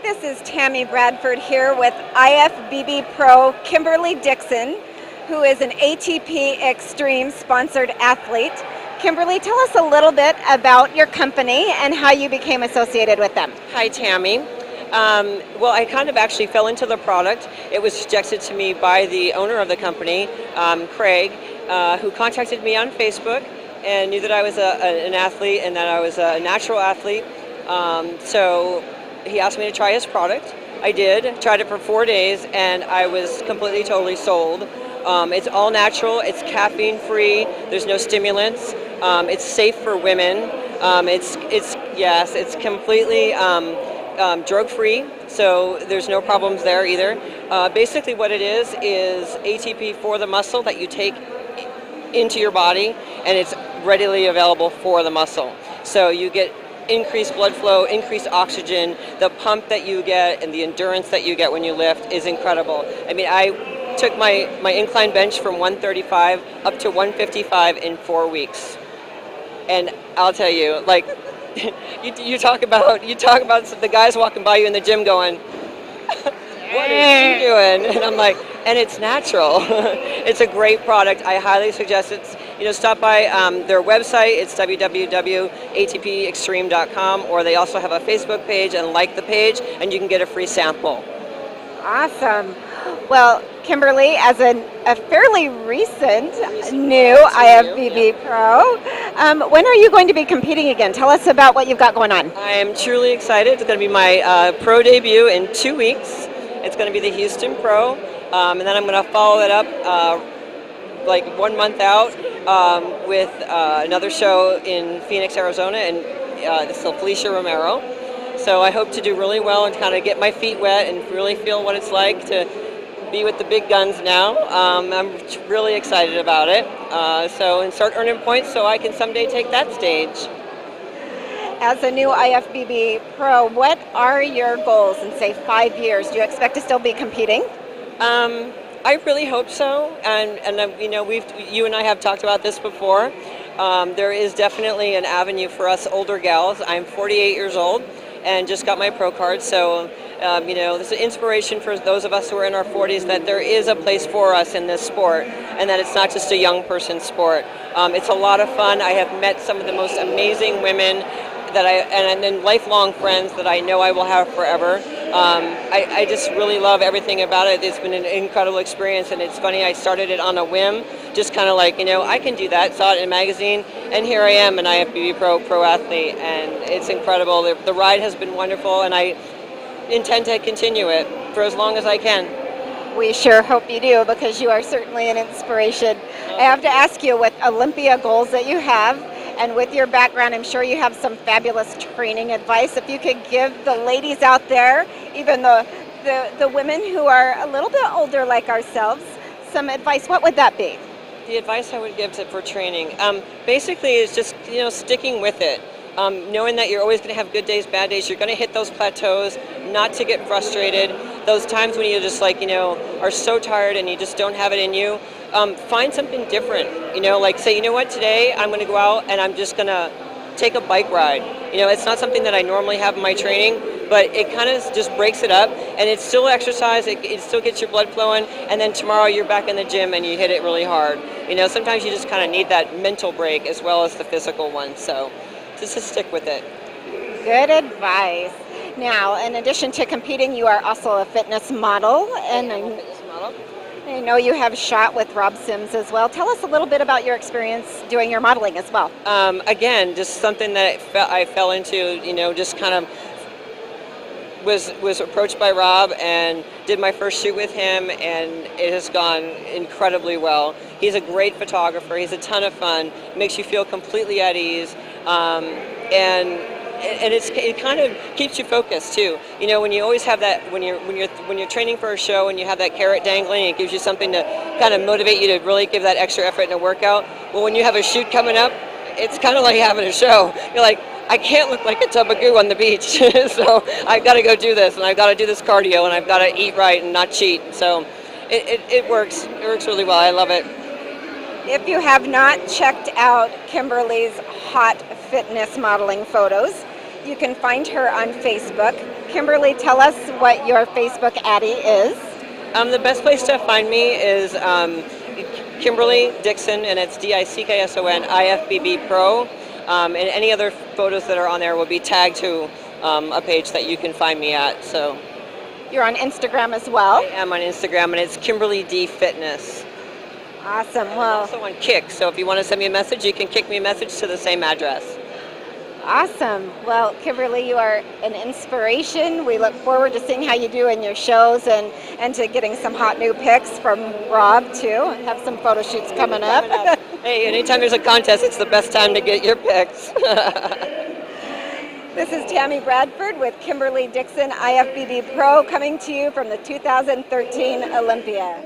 This is Tammy Bradford here with IFBB Pro Kimberly Dickson, who is an ATP Extreme sponsored athlete. Kimberly, tell us a little bit about your company and how you became associated with them. Hi, Tammy. Well, I kind of actually fell into the product. It was suggested to me by the owner of the company, Craig, who contacted me on Facebook and knew that I was an athlete and that I was a natural athlete. So he asked me to try his product. I did, tried it for 4 days, and I was completely, totally sold. It's all natural, it's caffeine free, there's no stimulants, it's safe for women, it's completely drug free, so there's no problems there either. Basically what it is ATP for the muscle that you take into your body, and it's readily available for the muscle. So you get increased blood flow, increased oxygen, the pump that you get and the endurance that you get when you lift is incredible. I mean, I took my incline bench from 135 up to 155 in 4 weeks. And I'll tell you, like, you talk about the guys walking by you in the gym going, what is she doing? And I'm like, and it's natural. It's a great product. I highly suggest it. Stop by their website. It's www.atpextreme.com, or they also have a Facebook page, and like the page, and you can get a free sample. Awesome. Well, Kimberly, as a fairly recent new IFBB Pro, when are you going to be competing again? Tell us about what you've got going on. I am truly excited. It's going to be my pro debut in 2 weeks. It's going to be the Houston Pro, and then I'm going to follow it up like 1 month out with another show in Phoenix, Arizona, and this is Felicia Romero. So I hope to do really well and kind of get my feet wet and really feel what it's like to be with the big guns now. I'm really excited about it. And start earning points so I can someday take that stage. As a new IFBB Pro, what are your goals in, say, 5 years? Do you expect to still be competing? I really hope so, and you and I have talked about this before. There is definitely an avenue for us older gals. I'm 48 years old and just got my pro card, so this is an inspiration for those of us who are in our 40s that there is a place for us in this sport, and that it's not just a young person's sport. It's a lot of fun. I have met some of the most amazing women and then lifelong friends that I know I will have forever. I just really love everything about it. It's been an incredible experience, and it's funny, I started it on a whim, just kind of like, I can do that, saw it in a magazine, and here I am, an IFBB Pro athlete, and it's incredible. The ride has been wonderful, and I intend to continue it for as long as I can. We sure hope you do, because you are certainly an inspiration. I have to ask you, with Olympia goals that you have, and with your background, I'm sure you have some fabulous training advice. If you could give the ladies out there, even the women who are a little bit older like ourselves, some advice, what would that be? The advice I would give for training, basically is just, sticking with it. Knowing that you're always going to have good days, bad days, you're going to hit those plateaus, not to get frustrated. Those times when you just are so tired and you just don't have it in you, find something different. Say, what, today I'm going to go out and I'm just going to take a bike ride. It's not something that I normally have in my training, but it kind of just breaks it up, and it's still exercise, it still gets your blood flowing, and then tomorrow you're back in the gym and you hit it really hard. Sometimes you just kind of need that mental break as well as the physical one, so just to stick with it. Good advice. Now, in addition to competing, you are also a fitness model, and I know you have shot with Rob Sims as well. Tell us a little bit about your experience doing your modeling as well. Again, just something that I fell into, just kind of was approached by Rob and did my first shoot with him, and it has gone incredibly well. He's a great photographer. He's a ton of fun. Makes you feel completely at ease, and it kind of keeps you focused too. When you always have that, when you're training for a show and you have that carrot dangling, it gives you something to kind of motivate you to really give that extra effort in a workout. Well, when you have a shoot coming up, it's kind of like having a show. You're like, I can't look like a tub of goo on the beach, so I've got to go do this, and I've got to do this cardio, and I've got to eat right and not cheat. So it works. It works really well. I love it. If you have not checked out Kimberly's hot fitness modeling photos, you can find her on Facebook, Kimberly, tell us what your Facebook Addy is. The best place to find me is Kimberly Dickson, and it's Dickson IFBB Pro. And any other photos that are on there will be tagged to a page that you can find me at. So You're on Instagram as well. I am on Instagram, and it's Kimberly D Fitness. Awesome. I'm Well, also on Kick, so if you want to send me a message, you can kick me a message to the same address. awesome. Well, Kimberly, you are an inspiration. We look forward to seeing how you do in your shows and to getting some hot new pics from Rob, too. Have some photo shoots coming up. Hey, anytime there's a contest, it's the best time to get your pics. This is Tammy Bradford with Kimberly Dickson IFBB Pro coming to you from the 2013 Olympia.